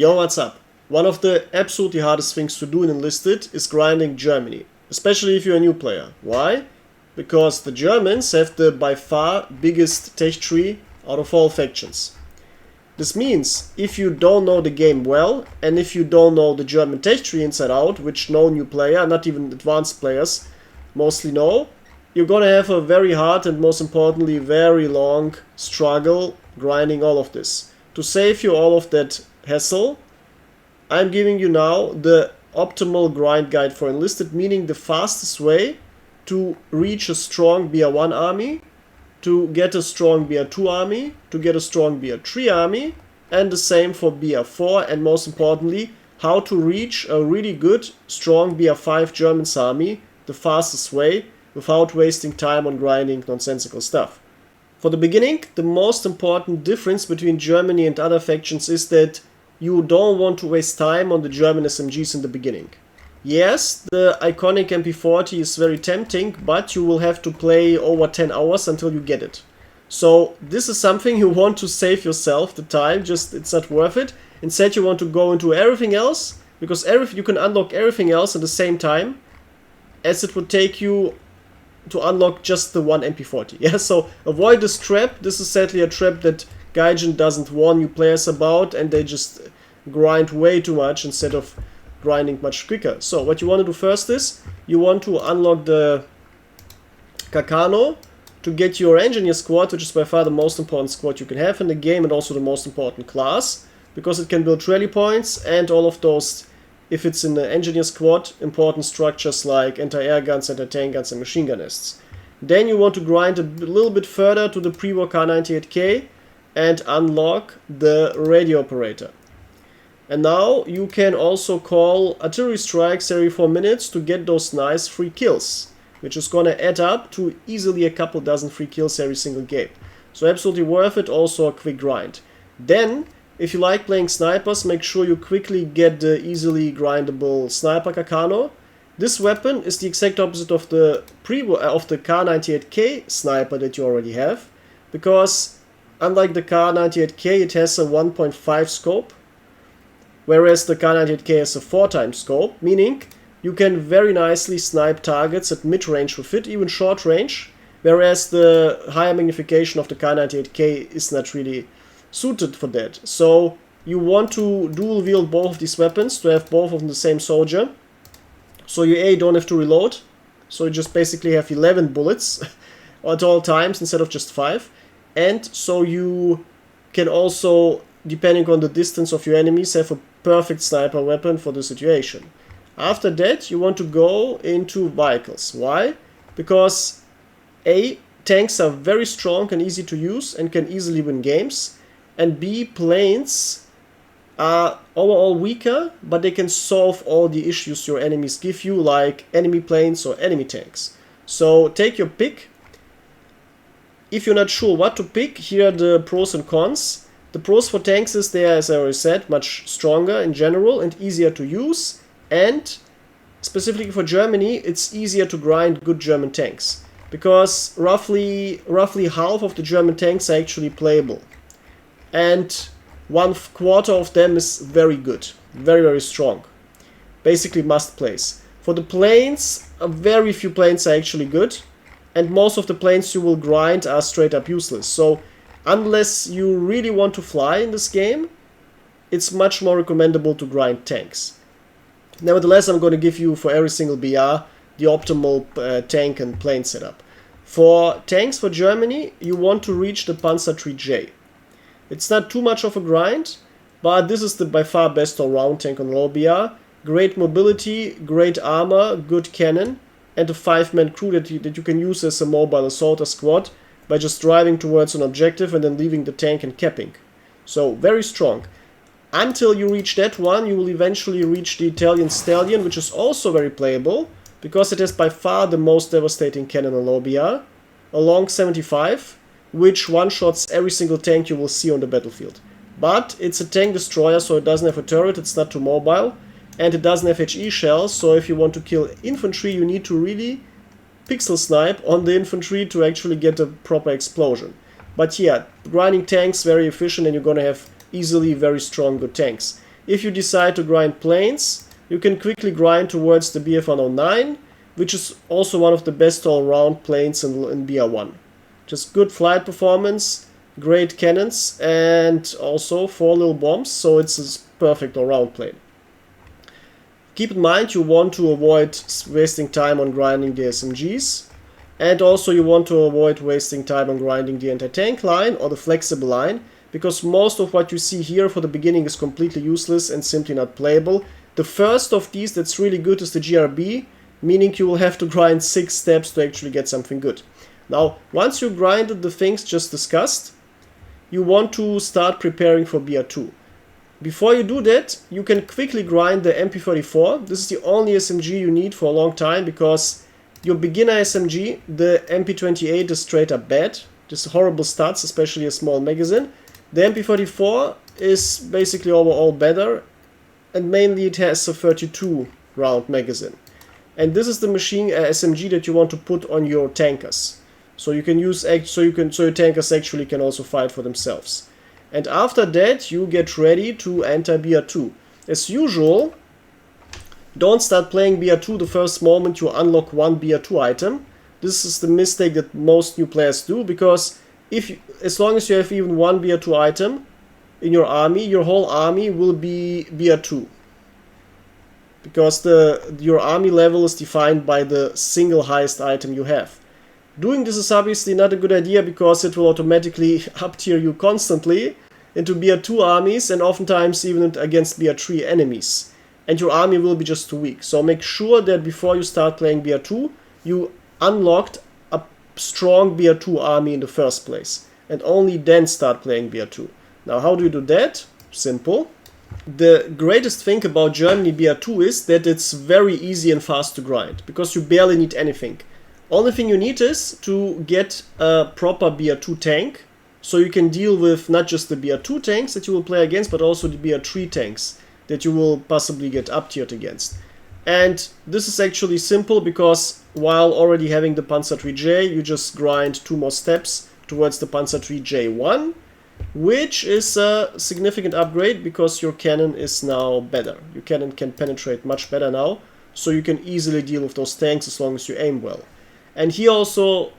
Yo, what's up? One of the absolutely hardest things to do in Enlisted is grinding Germany, especially if you're a new player. Why? Because the Germans have the by far biggest tech tree out of all factions. This means if you don't know the game well, and if you don't know the German tech tree inside out, which no new player, not even advanced players, mostly know, you're gonna have a very hard and most importantly very long struggle grinding all of this. To save you all of that hassle, I'm giving you now the optimal grind guide for Enlisted, meaning the fastest way to reach a strong BR1 army, to get a strong BR2 army, to get a strong BR3 army, and the same for BR4, and most importantly, how to reach a really good, strong BR5 Germans army the fastest way without wasting time on grinding nonsensical stuff. For the beginning, the most important difference between Germany and other factions is that you don't want to waste time on the German SMGs in the beginning. Yes, the iconic MP40 is very tempting, but you will have to play over 10 hours until you get it. So this is something you want to save yourself the time, just it's not worth it. Instead you want to go into everything else, because you can unlock everything else at the same time as it would take you to unlock just the one MP40. Yeah, so avoid this trap. This is sadly a trap that Gaijin doesn't warn new players about, and they just grind way too much instead of grinding much quicker. So what you want to do first is you want to unlock the Kakano to get your engineer squad, which is by far the most important squad you can have in the game and also the most important class, because it can build rally points and all of those, if it's in the engineer squad, important structures like anti-air guns, anti-tank guns and machine gun nests. Then you want to grind a little bit further to the pre-war K98K and unlock the radio operator. And now you can also call artillery strikes every 4 minutes to get those nice free kills, which is gonna add up to easily a couple dozen free kills every single game. So absolutely worth it, also a quick grind. Then, if you like playing snipers, make sure you quickly get the easily grindable sniper Kakano. This weapon is the exact opposite of the K98K sniper that you already have, because unlike the K98K, it has a 1.5 scope, whereas the K98K has a 4x scope, meaning you can very nicely snipe targets at mid-range with it, even short range, whereas the higher magnification of the K98K is not really suited for that. So you want to dual wield both of these weapons to have both of them the same soldier. So you don't have to reload, so you just basically have 11 bullets at all times instead of just 5. And so you can also, depending on the distance of your enemies, have a perfect sniper weapon for the situation. After that, you want to go into vehicles. Why? Because A, tanks are very strong and easy to use and can easily win games, and B, planes are overall weaker, but they can solve all the issues your enemies give you, like enemy planes or enemy tanks. So take your pick. If you're not sure what to pick, here are the pros and cons. The pros for tanks is they are, as I already said, much stronger in general and easier to use. And specifically for Germany, it's easier to grind good German tanks, because roughly half of the German tanks are actually playable. And 1/4 of them is very good, very, very strong. Basically must plays. For the planes, very few planes are actually good. And most of the planes you will grind are straight up useless. So unless you really want to fly in this game, it's much more recommendable to grind tanks. Nevertheless, I'm going to give you for every single BR the optimal tank and plane setup. For tanks for Germany, you want to reach the Panzer IIIJ. It's not too much of a grind, but this is the by far best all-round tank on low BR. Great mobility, great armor, good cannon, and a 5-man crew that you can use as a mobile assault squad by just driving towards an objective and then leaving the tank and capping. So very strong. Until you reach that one, you will eventually reach the Italian Stallion, which is also very playable, because it has by far the most devastating cannon on low BR, a long 75, which one-shots every single tank you will see on the battlefield. But it's a tank destroyer, so it doesn't have a turret, it's not too mobile, and it doesn't have HE shells, so if you want to kill infantry, you need to really pixel snipe on the infantry to actually get a proper explosion. But yeah, grinding tanks very efficient, and you're gonna have easily very strong good tanks. if you decide to grind planes, you can quickly grind towards the BF-109, which is also one of the best all-round planes in BR1. Just good flight performance, great cannons, and also 4 little bombs, so it's a perfect all-round plane. Keep in mind you want to avoid wasting time on grinding the SMGs, and also you want to avoid wasting time on grinding the anti-tank line or the flexible line, because most of what you see here for the beginning is completely useless and simply not playable. The first of these that's really good is the GRB, meaning you will have to grind 6 steps to actually get something good. Now, once you grinded the things just discussed, you want to start preparing for BR2. Before you do that, you can quickly grind the MP34. This is the only SMG you need for a long time, because your beginner SMG, the MP28, is straight up bad. Just horrible stats, especially a small magazine. The MP44 is basically overall better, and mainly it has a 32 round magazine. And this is the machine SMG that you want to put on your tankers. So you can use so your tankers actually can also fight for themselves. And after that, you get ready to enter BR2. As usual, don't start playing BR2 the first moment you unlock one BR2 item. This is the mistake that most new players do, because as long as you have even one BR2 item in your army, your whole army will be BR2. Because your army level is defined by the single highest item you have. Doing this is obviously not a good idea, because it will automatically up-tier you constantly into BR2 armies, and oftentimes even against BR3 enemies. And your army will be just too weak. So make sure that before you start playing BR2, you unlocked a strong BR2 army in the first place. And only then start playing BR2. Now, how do you do that? Simple. The greatest thing about Germany BR2 is that it's very easy and fast to grind, because you barely need anything. Only thing you need is to get a proper BR2 tank, so you can deal with not just the BR2 tanks that you will play against, but also the BR3 tanks that you will possibly get up-tiered against. And this is actually simple, because while already having the Panzer IIIJ, you just grind 2 more steps towards the Panzer IIIJ1, which is a significant upgrade, because your cannon is now better. Your cannon can penetrate much better now, so you can easily deal with those tanks as long as you aim well. And here also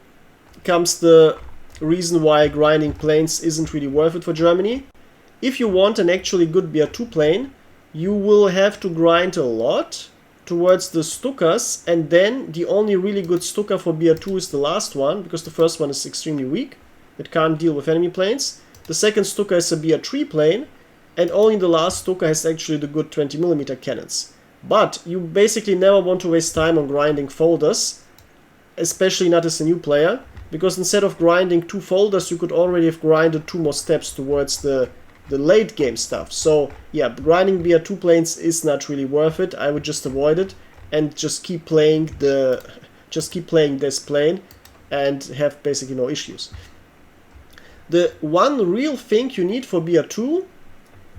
comes the reason why grinding planes isn't really worth it for Germany. If you want an actually good BR2 plane, you will have to grind a lot towards the Stukas, and then the only really good Stuka for BR2 is the last one, because the first one is extremely weak. It can't deal with enemy planes. The second Stuka is a BR3 plane, and only the last Stuka has actually the good 20mm cannons. But you basically never want to waste time on grinding folders, especially not as a new player, because instead of grinding 2 folders, you could already have grinded 2 more steps towards the late game stuff. So yeah, grinding BR2 planes is not really worth it. I would just avoid it and just keep playing this plane and have basically no issues. The one real thing you need for BR2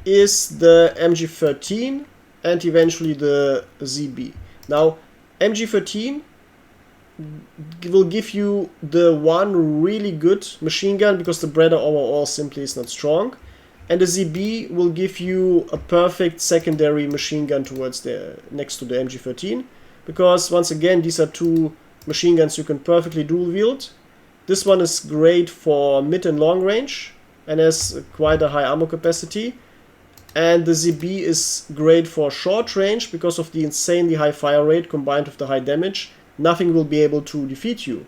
is the MG13 and eventually the ZB. Now, MG13 will give you the one really good machine gun, because the Breda overall simply is not strong, and the ZB will give you a perfect secondary machine gun towards next to the MG13, because once again these are 2 machine guns you can perfectly dual wield. This one is great for mid and long range and has quite a high ammo capacity, and the ZB is great for short range because of the insanely high fire rate combined with the high damage. Nothing will be able to defeat you,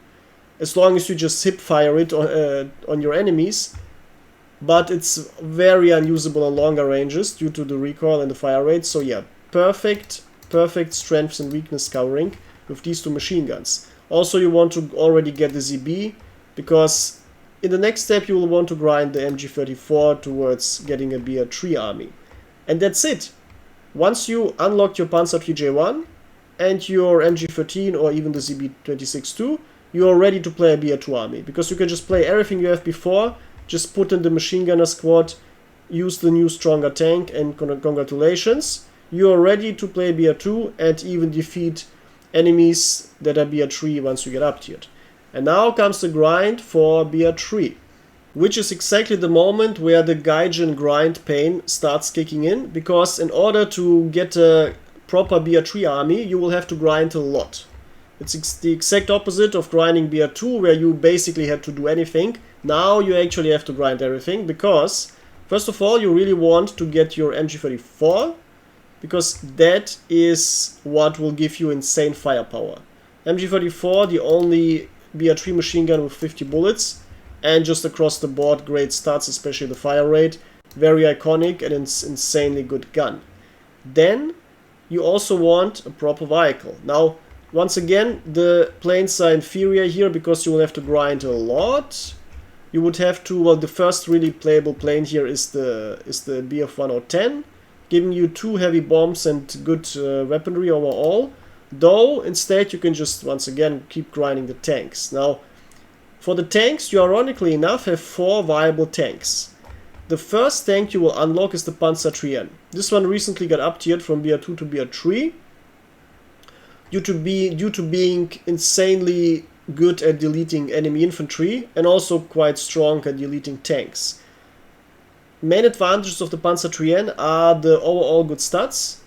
as long as you just hip fire it on your enemies, but it's very unusable on longer ranges due to the recoil and the fire rate. So yeah, perfect strengths and weakness covering with these 2 machine guns. Also, you want to already get the ZB, because in the next step you will want to grind the MG34 towards getting a BR3 army. And that's it. Once you unlock your Panzer IIIJ1 and your MG13 or even the ZB26-2, you are ready to play a BR2 army, because you can just play everything you have before, just put in the machine gunner squad, use the new stronger tank, and congratulations, you are ready to play BR2 and even defeat enemies that are BR3 once you get up tiered. And now comes the grind for BR3. which is exactly the moment where the Gaijin grind pain starts kicking in, because in order to get a proper BR3 army, you will have to grind a lot. It's the exact opposite of grinding BR2, where you basically had to do anything. Now you actually have to grind everything, because first of all, you really want to get your MG34, because that is what will give you insane firepower. MG34, the only BR3 machine gun with 50 bullets, and just across the board great stats, especially the fire rate. Very iconic and insanely good gun. Then you also want a proper vehicle. Now, once again, the planes are inferior here because you will have to grind a lot. You would have to, well, the first really playable plane here is the BF-1010, giving you 2 heavy bombs and good weaponry overall. Though, instead you can just, once again, keep grinding the tanks. Now, for the tanks, you ironically enough have 4 viable tanks. The first tank you will unlock is the Panzer IIIN. This one recently got up-tiered from BR2 to BR3 due to being insanely good at deleting enemy infantry and also quite strong at deleting tanks. Main advantages of the Panzer IIIN are the overall good stats,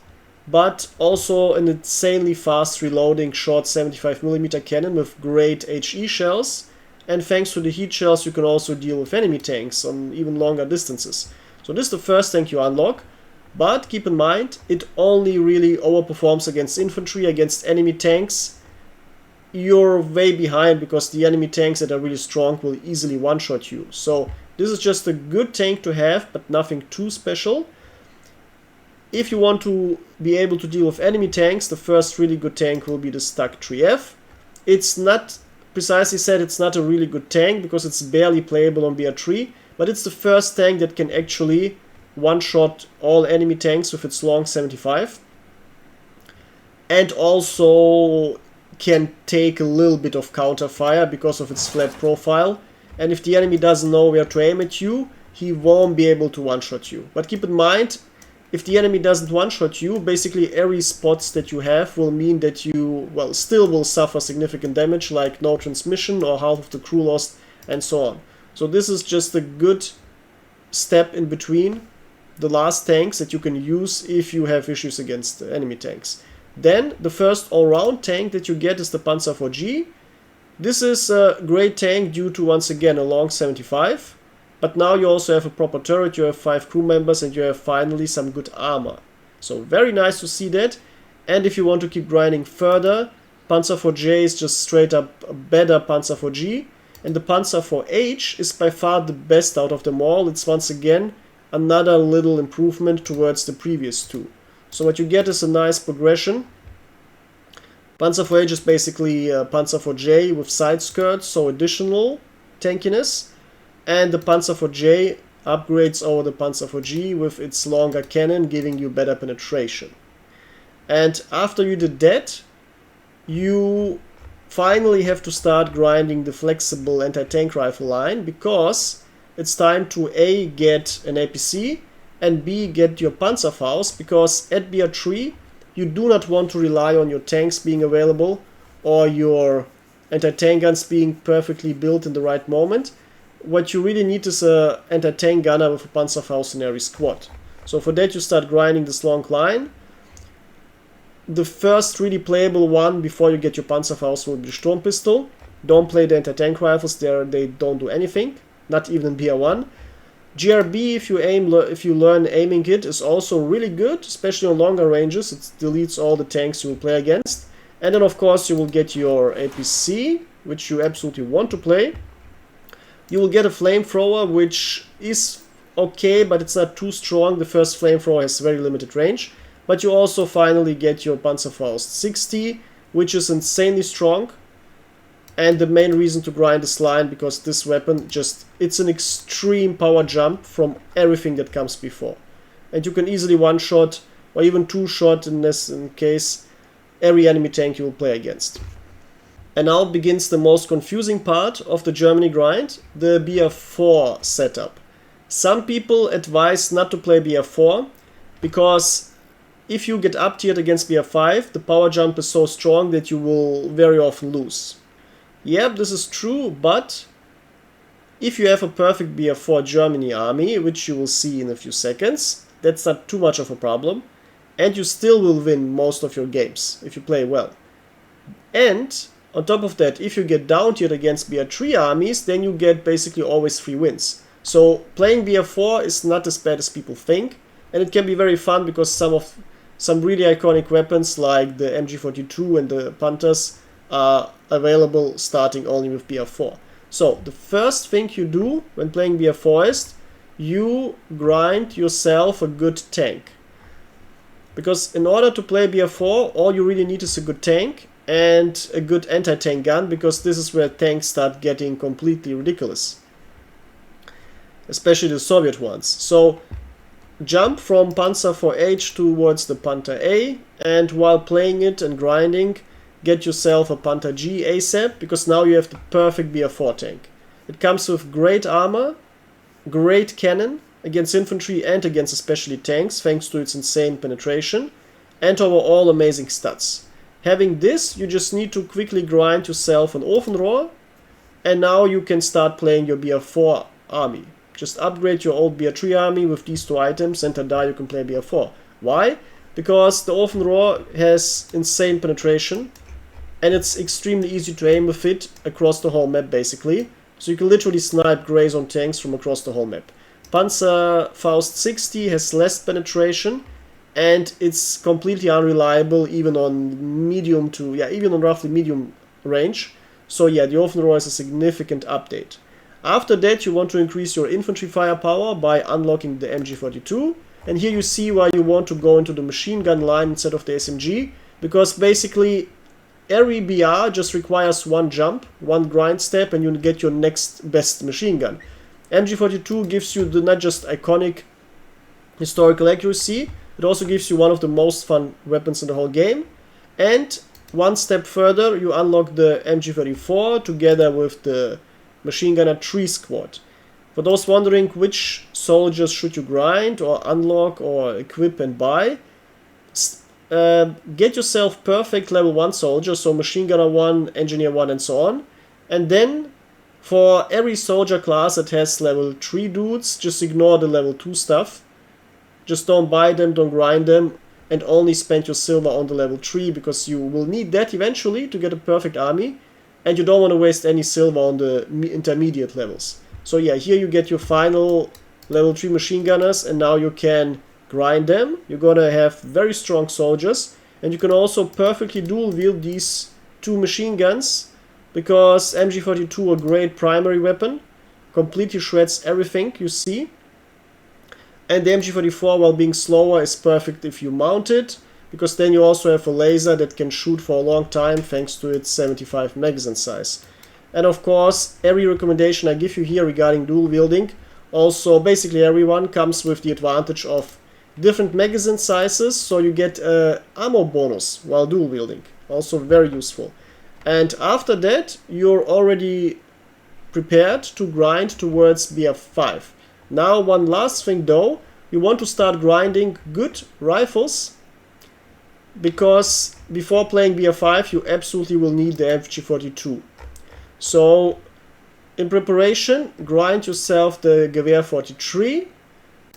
but also an insanely fast reloading short 75mm cannon with great HE shells, and thanks to the heat shells you can also deal with enemy tanks on even longer distances. So this is the first tank you unlock, but keep in mind it only really overperforms against infantry. Against enemy tanks you're way behind, because the enemy tanks that are really strong will easily one-shot you. So this is just a good tank to have, but nothing too special. If you want to be able to deal with enemy tanks, the first really good tank will be the Stag 3F. It's not, precisely said, it's not a really good tank because it's barely playable on BR3, but it's the first tank that can actually one-shot all enemy tanks with its long 75. And also can take a little bit of counter fire because of its flat profile. And if the enemy doesn't know where to aim at you, he won't be able to one-shot you. But keep in mind, if the enemy doesn't one-shot you, basically every spots that you have will mean that you, well, still will suffer significant damage, like no transmission or half of the crew lost and so on. So this is just a good step in between the last tanks that you can use if you have issues against the enemy tanks. Then the first all-round tank that you get is the Panzer IV-G. This is a great tank due to, once again, a long 75. But now you also have a proper turret, you have 5 crew members, and you have finally some good armor. So very nice to see that. And if you want to keep grinding further, Panzer IV-J is just straight up a better Panzer IV-G. And the Panzer IV-H is by far the best out of them all. It's once again another little improvement towards the previous two. So what you get is a nice progression. Panzer IV-H is basically Panzer IV-J with side skirts, so additional tankiness. And the Panzer IV-J upgrades over the Panzer IV-G with its longer cannon, giving you better penetration. And after you did that, you finally have to start grinding the flexible anti-tank rifle line, because it's time to A, get an APC, and B, get your Panzerfaust, because at BR3 you do not want to rely on your tanks being available or your anti-tank guns being perfectly built in the right moment. What you really need is an anti-tank gunner with a Panzerfaust in every squad. So for that you start grinding this long line. The first really playable one before you get your Panzerfaust will be the Sturm Pistol. Don't play the anti-tank rifles, they don't do anything, not even in BR1. GRB, if you learn aiming it, is also really good, especially on longer ranges. It deletes all the tanks you will play against. And then of course you will get your APC, which you absolutely want to play. You will get a flamethrower, which is okay, but it's not too strong. The first flamethrower has very limited range. But you also finally get your Panzerfaust 60, which is insanely strong. And the main reason to grind this line, because this weapon it's an extreme power jump from everything that comes before. And you can easily one-shot or even two-shot in case every enemy tank you will play against. And now begins the most confusing part of the Germany grind, the BR4 setup. Some people advise not to play BR4 because if you get up-tiered against BR5, the power jump is so strong that you will very often lose. Yep, this is true, but If you have a perfect BF4 Germany army, which you will see in a few seconds, that's not too much of a problem, and you still will win most of your games if you play well. And on top of that, if you get down tiered against BR3 armies, then you get basically always 3 wins. So playing BR4 is not as bad as people think, and it can be very fun because some really iconic weapons like the MG42 and the Panthers are available starting only with BR4. So the first thing you do when playing BR4 is you grind yourself a good tank. Because in order to play BR4, all you really need is a good tank and a good anti-tank gun, because this is where tanks start getting completely ridiculous. Especially the Soviet ones. So jump from Panzer 4H towards the Panther A, and while playing it and grinding, get yourself a Panther G ASAP, because now you have the perfect BR4 tank. It comes with great armor, great cannon against infantry and against especially tanks, thanks to its insane penetration, and overall amazing stats. Having this, you just need to quickly grind yourself an Ofenrohr, and now you can start playing your BR4 army. Just upgrade your old BR3 army with these 2 items, and tada, you can play BR4. Why? Because the Ofenrohr has insane penetration, and it's extremely easy to aim with it across the whole map basically. So you can literally snipe Grey Zone tanks from across the whole map. Panzer Faust 60 has less penetration, and it's completely unreliable even on medium to, even on roughly medium range. So yeah, the Ofenrohr is a significant update. After that, you want to increase your infantry firepower by unlocking the MG42. And here you see why you want to go into the machine gun line instead of the SMG, because basically every BR just requires 1 jump, 1 grind step, and you get your next best machine gun. MG42 gives you the not just iconic historical accuracy, it also gives you one of the most fun weapons in the whole game. And 1 step further, you unlock the MG34 together with the Machine Gunner 3 squad. For those wondering which soldiers should you grind or unlock or equip and buy, get yourself perfect level 1 soldier, so Machine Gunner 1, Engineer 1 and so on. And then for every soldier class that has level 3 dudes, just ignore the level 2 stuff. Just don't buy them, don't grind them, and only spend your silver on the level 3, because you will need that eventually to get a perfect army, and you don't want to waste any silver on the intermediate levels. So yeah, here you get your final level 3 machine gunners, and now you can grind them. You're gonna have very strong soldiers, and you can also perfectly dual wield these 2 machine guns, because MG42 a great primary weapon, completely shreds everything you see. And the MG44, while being slower, is perfect if you mount it, because then you also have a laser that can shoot for a long time thanks to its 75 magazine size. And of course, every recommendation I give you here regarding dual wielding, also basically everyone, comes with the advantage of different magazine sizes, so you get ammo bonus while dual wielding, also very useful. And after that, you're already prepared to grind towards BF5. Now, one last thing though, you want to start grinding good rifles, because before playing BR5 you absolutely will need the MG42. So in preparation, grind yourself the Gewehr 43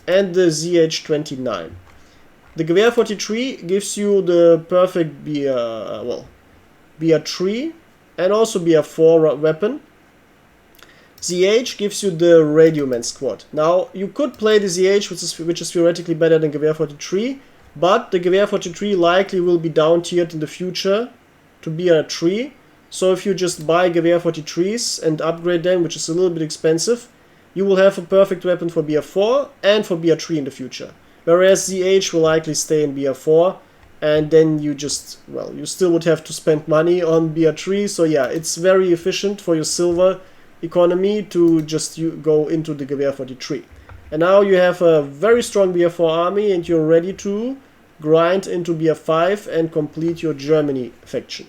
and the ZH29. The Gewehr 43 gives you the perfect BR3 and also BR4 weapon. ZH gives you the Radioman squad. Now, you could play the ZH, which is theoretically better than Gewehr 43, but the Gewehr 43 likely will be down tiered in the future to BR3. So if you just buy Gewehr 43s and upgrade them, which is a little bit expensive, you will have a perfect weapon for BR4 and for BR3 in the future. Whereas ZH will likely stay in BR4, and then you just, well, you still would have to spend money on BR3. So yeah, it's very efficient for your silver economy to just go into the Gewehr 43. And now you have a very strong BR4 army, and you're ready to grind into BR5 and complete your Germany faction.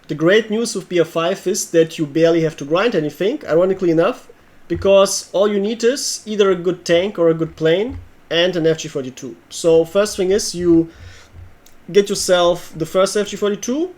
The great news with BR5 is that you barely have to grind anything, ironically enough, because all you need is either a good tank or a good plane and an FG42. So first thing is you get yourself the first FG42,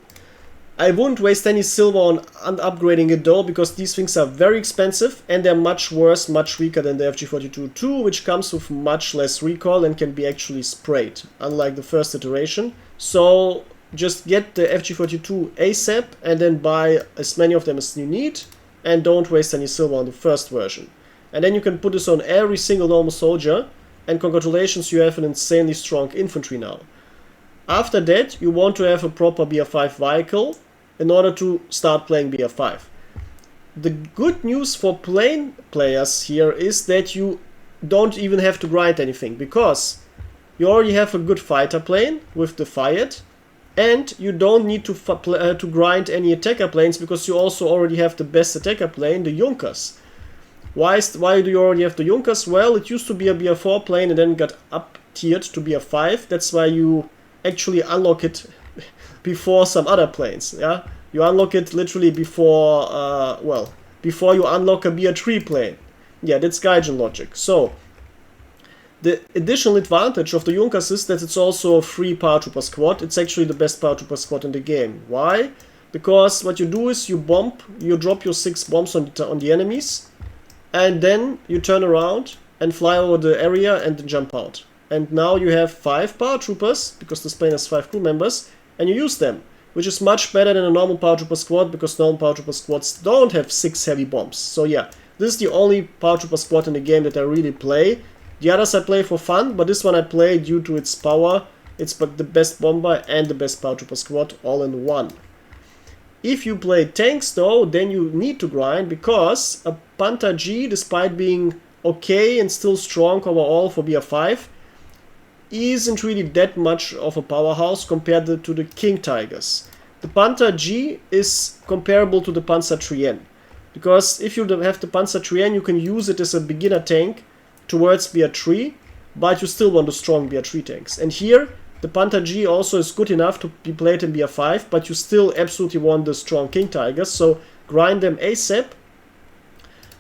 I wouldn't waste any silver on upgrading it though, because these things are very expensive and they're much worse, much weaker than the FG42-2, which comes with much less recoil and can be actually sprayed, unlike the first iteration. So just get the FG42 ASAP and then buy as many of them as you need, and don't waste any silver on the first version. And then you can put this on every single normal soldier, and congratulations, you have an insanely strong infantry now. After that, you want to have a proper BR5 vehicle in order to start playing BR5. The good news for plane players here is that you don't even have to grind anything, because you already have a good fighter plane with the Fiat, and you don't need to grind any attacker planes, because you also already have the best attacker plane, the Junkers. Why do you already have the Junkers? Well, it used to be a BR4 plane and then got up-tiered to BR5. That's why you actually unlock it before some other planes. Yeah, you unlock it literally before, before you unlock a BR3 plane. Yeah, that's Gaijin logic. So the additional advantage of the Junkers is that it's also a free paratrooper squad. It's actually the best paratrooper squad in the game. Why? Because what you do is you drop your 6 bombs on the enemies, and then you turn around and fly over the area and then jump out. And now you have 5 paratroopers, because this plane has 5 crew members, and you use them, which is much better than a normal paratrooper squad, because normal paratrooper squads don't have 6 heavy bombs. So yeah, this is the only paratrooper squad in the game that I really play. The others I play for fun, but this one I play due to its power. It's the best bomber and the best paratrooper squad all in one. If you play tanks though, then you need to grind, because a Panther G, despite being okay and still strong overall for BR5, isn't really that much of a powerhouse compared to the King Tigers. The Panther G is comparable to the Panzer Trien, because if you have the Panzer Trien, you can use it as a beginner tank towards BR3, but you still want the strong BR3 tanks. And here, the Panther G also is good enough to be played in BR5, but you still absolutely want the strong King Tigers, so grind them ASAP.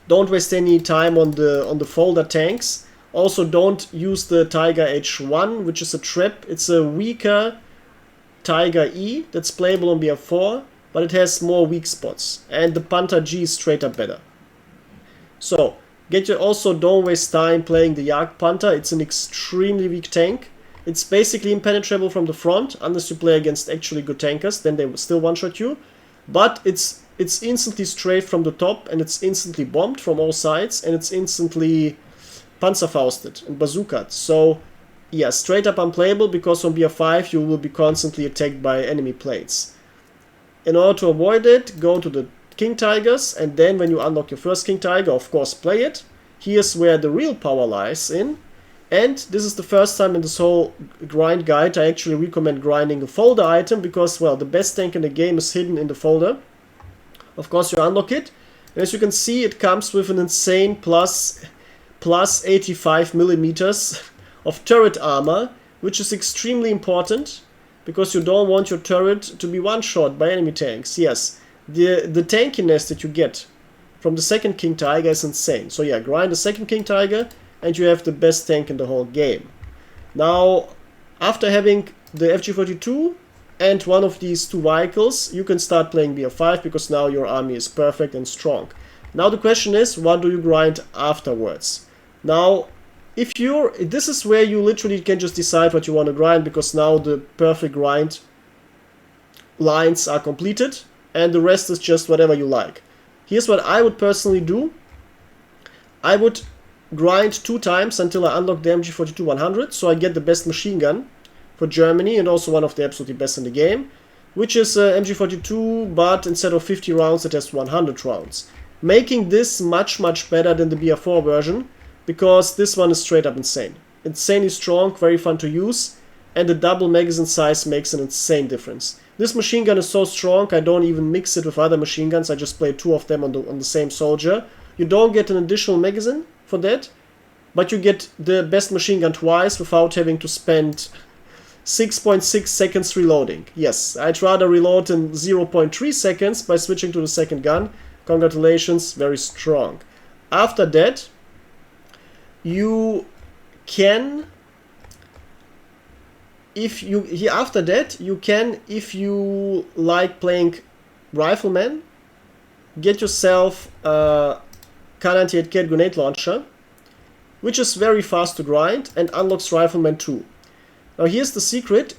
Don't waste any time on the folder tanks. Also, don't use the Tiger H1, which is a trap. It's a weaker Tiger E that's playable on BR4, but it has more weak spots. And the Panther G is straight up better. So, also don't waste time playing the Jagd Panther. It's an extremely weak tank. It's basically impenetrable from the front, unless you play against actually good tankers, then they will still one-shot you. But it's instantly strafed from the top, and it's instantly bombed from all sides, and it's instantly Panzerfausted and bazookaed. So yeah, straight up unplayable, because on BR5 you will be constantly attacked by enemy planes. In order to avoid it, go to the King Tigers, and then when you unlock your first King Tiger, of course play it. Here's where the real power lies in. And this is the first time in this whole grind guide I actually recommend grinding a folder item, because, well, the best tank in the game is hidden in the folder. Of course you unlock it, and as you can see, it comes with an insane plus 85 millimeters of turret armor, which is extremely important, because you don't want your turret to be one-shot by enemy tanks. Yes, the tankiness that you get from the second King Tiger is insane. So yeah, grind the second King Tiger, and you have the best tank in the whole game. Now, after having the FG42 and one of these 2 vehicles, you can start playing BR5, because now your army is perfect and strong. Now the question is, what do you grind afterwards? Now, this is where you literally can just decide what you want to grind, because now the perfect grind lines are completed, and the rest is just whatever you like. Here's what I would personally do. I would grind 2 times until I unlock the MG42-100, so I get the best machine gun for Germany, and also one of the absolutely best in the game, which is MG42, but instead of 50 rounds it has 100 rounds. Making this much better than the BR4 version, because this one is straight up insane. Insanely strong, very fun to use, and the double magazine size makes an insane difference. This machine gun is so strong, I don't even mix it with other machine guns, I just play 2 of them on the same soldier. You don't get an additional magazine for that, but you get the best machine gun twice without having to spend 6.6 seconds reloading. Yes, I'd rather reload in 0.3 seconds by switching to the second gun. Congratulations, very strong. After that, you can if you here after that you can, if you like playing Rifleman, get yourself a K98K grenade launcher, which is very fast to grind and unlocks Rifleman 2. Now here's the secret.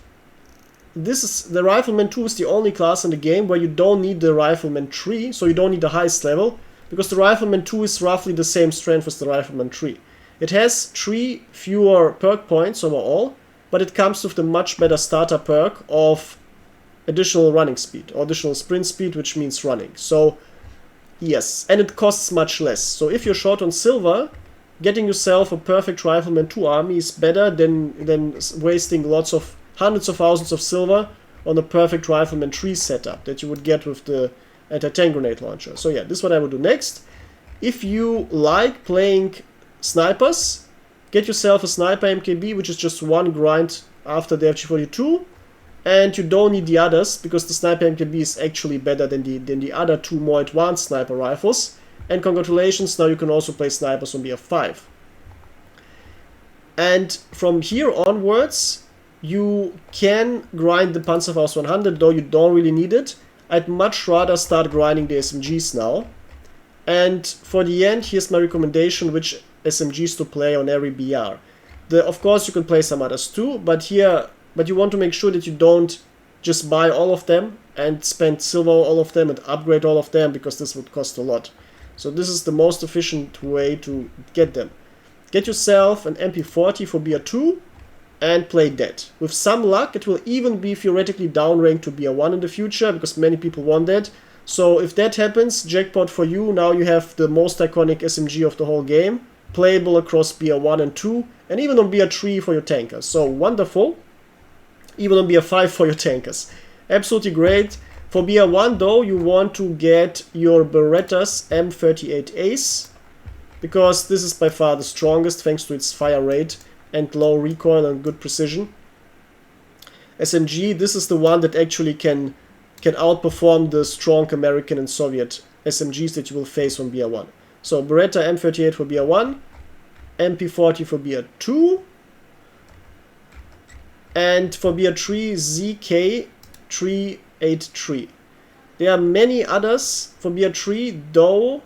This is the Rifleman 2 is the only class in the game where you don't need the Rifleman 3, so you don't need the highest level, because the Rifleman 2 is roughly the same strength as the Rifleman 3. It has 3 fewer perk points overall, but it comes with the much better starter perk of additional running speed, or additional sprint speed, which means running. So yes, and it costs much less. So if you're short on silver, getting yourself a perfect Rifleman 2 army is better than wasting hundreds of thousands of silver on a perfect Rifleman 3 setup that you would get with the anti-tank grenade launcher. So yeah, this is what I will do next. If you like playing snipers, get yourself a sniper MKB, which is just one grind after the FG42, and you don't need the others because the sniper MKB is actually better than the other 2 more advanced sniper rifles. And congratulations, now you can also play snipers on BF5. And from here onwards, you can grind the Panzerfaust 100, though you don't really need it. I'd much rather start grinding the SMGs now. And for the end, here's my recommendation which SMGs to play on every BR. Of course, you can play some others too, but you want to make sure that you don't just buy all of them and spend silver on all of them and upgrade all of them, because this would cost a lot. So this is the most efficient way to get them. Get yourself an MP40 for BR2 and play that. With some luck, it will even be theoretically downranked to BR1 in the future, because many people want that. So if that happens, jackpot for you. Now you have the most iconic SMG of the whole game, playable across BR1 and 2, and even on BR3 for your tankers. So wonderful. Even on BR5 for your tankers. Absolutely great. For BR1 though, you want to get your Beretta's M38 Ace, because this is by far the strongest thanks to its fire rate and low recoil and good precision. SMG, this is the one that actually can outperform the strong American and Soviet SMGs that you will face on BR1. So Beretta M38 for BR1, MP40 for BR2, and for BR3 ZK383. There are many others for BR3, though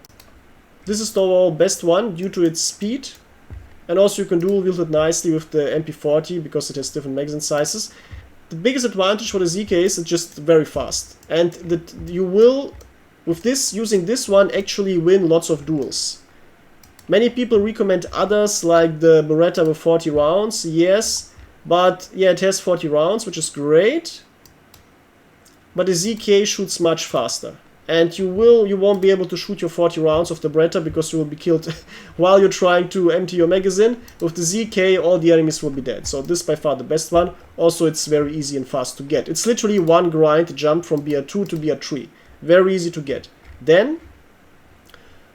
this is the overall best one due to its speed. And also you can dual wield it nicely with the MP40 because it has different magazine sizes. The biggest advantage for the ZK is it's just very fast. And that you will, with this, using this one, actually win lots of duels. Many people recommend others like the Beretta with 40 rounds. Yes, but yeah, it has 40 rounds, which is great. But the ZK shoots much faster. And you won't be able to shoot your 40 rounds of the Beretta because you will be killed while you're trying to empty your magazine. With the ZK, all the enemies will be dead. So this is by far the best one. Also, it's very easy and fast to get. It's literally one grind jump from BR2 to BR3. Very easy to get. Then,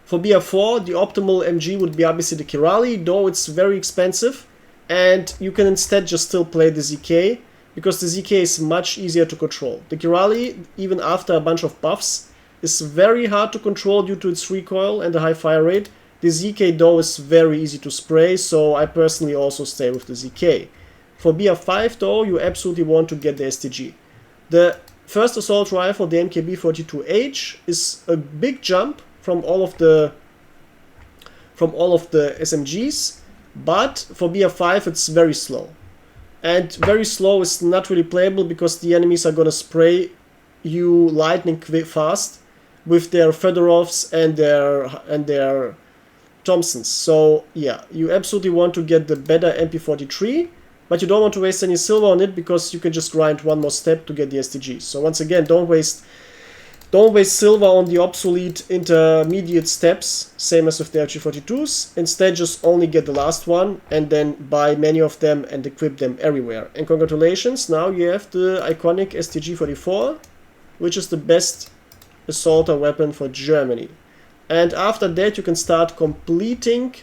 for BR4, the optimal MG would be obviously the Kirali, though it's very expensive. And you can instead just still play the ZK, because the ZK is much easier to control. The Kirali, even after a bunch of buffs, is very hard to control due to its recoil and the high fire rate. The ZK though is very easy to spray, so I personally also stay with the ZK. For BR5 though, you absolutely want to get the STG. The first assault rifle, the MKB-42H, is a big jump from all of the SMGs, but for BR5 it's very slow. And very slow is not really playable because the enemies are gonna spray you lightning fast with their Fedorovs and their Thompsons. So yeah, you absolutely want to get the better MP43, but you don't want to waste any silver on it because you can just grind one more step to get the STGs. So once again, don't waste silver on the obsolete intermediate steps, same as with the LG42s. Instead, just only get the last one and then buy many of them and equip them everywhere. And congratulations, now you have the iconic STG-44, which is the best assaulter weapon for Germany. And after that, you can start completing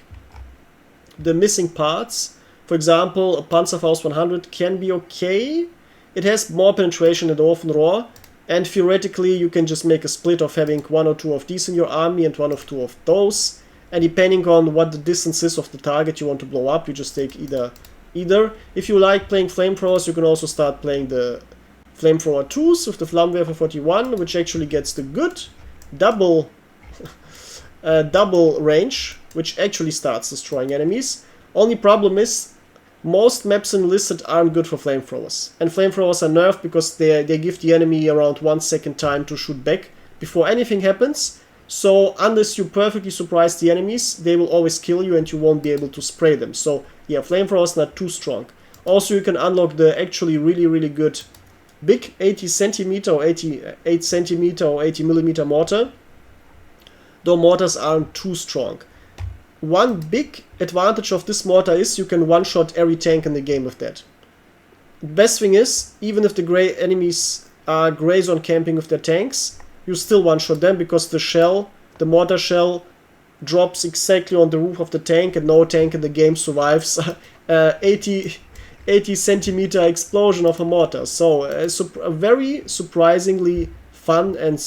the missing parts. For example, a Panzerfaust 100 can be okay. It has more penetration than the Ofenrohr. And theoretically, you can just make a split of having one or two of these in your army and one or two of those. And depending on what the distance is of the target you want to blow up, you just take either either. If you like playing flamethrowers, you can also start playing the flamethrower 2s with the Flammenwerfer 41, which actually gets the good double double range, which actually starts destroying enemies. Only problem is, most maps in Enlisted aren't good for flamethrowers. And flamethrowers are nerfed because they give the enemy around 1 second time to shoot back before anything happens. So unless you perfectly surprise the enemies, they will always kill you and you won't be able to spray them. So yeah, flamethrowers not too strong. Also, you can unlock the actually really good big 80 centimeter or 88 centimeter or 80 millimeter mortar, though mortars aren't too strong. One big advantage of this mortar is you can one-shot every tank in the game with that. The best thing is, even if the gray enemies are gray zone camping with their tanks, you still one-shot them because the mortar shell drops exactly on the roof of the tank and no tank in the game survives 80 centimeter explosion of a mortar. So a very surprisingly fun and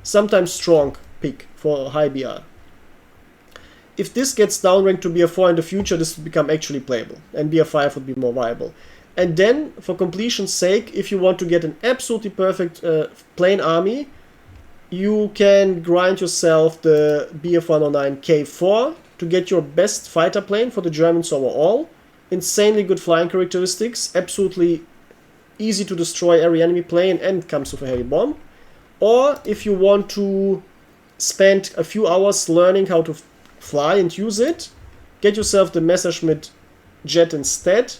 sometimes strong pick for high BR. If this gets downranked to BR4 in the future, this would become actually playable, and BR5 would be more viable. And then, for completion's sake, if you want to get an absolutely perfect plane army, you can grind yourself the BF109 K4 to get your best fighter plane for the Germans overall. Insanely good flying characteristics, absolutely easy to destroy every enemy plane, and comes with a heavy bomb. Or if you want to spend a few hours learning how to fly and use it, get yourself the Messerschmitt jet instead,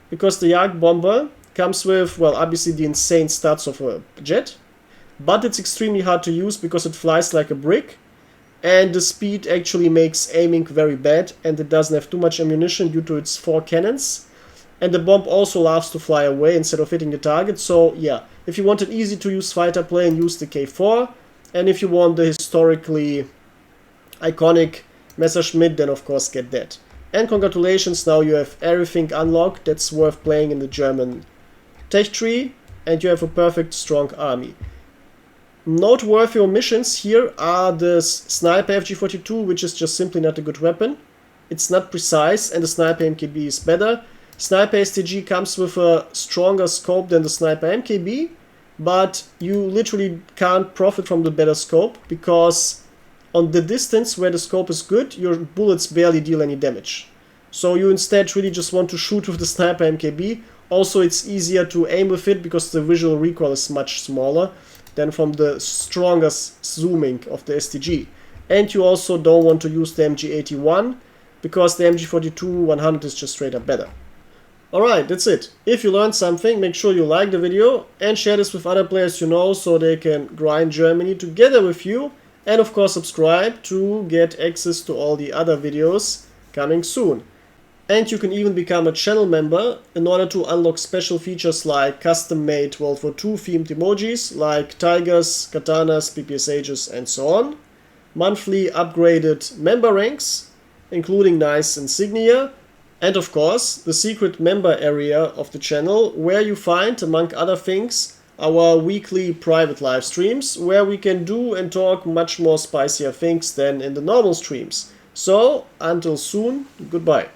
because the Jagd Bomber comes with, well, obviously the insane stats of a jet, but it's extremely hard to use because it flies like a brick, and the speed actually makes aiming very bad, and it doesn't have too much ammunition due to its 4 cannons, and the bomb also loves to fly away instead of hitting the target. So yeah, if you want an easy to use fighter plane, use the K4, and if you want the historically iconic Messerschmitt, then of course get that. And congratulations, now you have everything unlocked that's worth playing in the German tech tree, and you have a perfect strong army. Noteworthy omissions here are the Sniper FG42, which is just simply not a good weapon. It's not precise, and the Sniper MKB is better. Sniper STG comes with a stronger scope than the Sniper MKB, but you literally can't profit from the better scope, because on the distance where the scope is good, your bullets barely deal any damage. So you instead really just want to shoot with the Sniper MKB. Also, it's easier to aim with it because the visual recoil is much smaller than from the strongest zooming of the STG. And you also don't want to use the MG81 because the MG42-100 is just straight up better. Alright, that's it. If you learned something, make sure you like the video and share this with other players you know so they can grind Germany together with you. And of course subscribe to get access to all the other videos coming soon. And you can even become a channel member in order to unlock special features like custom-made World War II themed emojis like tigers, katanas, PPSHs and so on. Monthly upgraded member ranks, including nice insignia. And of course the secret member area of the channel where you find, among other things, our weekly private live streams where we can do and talk much more spicier things than in the normal streams. So, until soon, goodbye.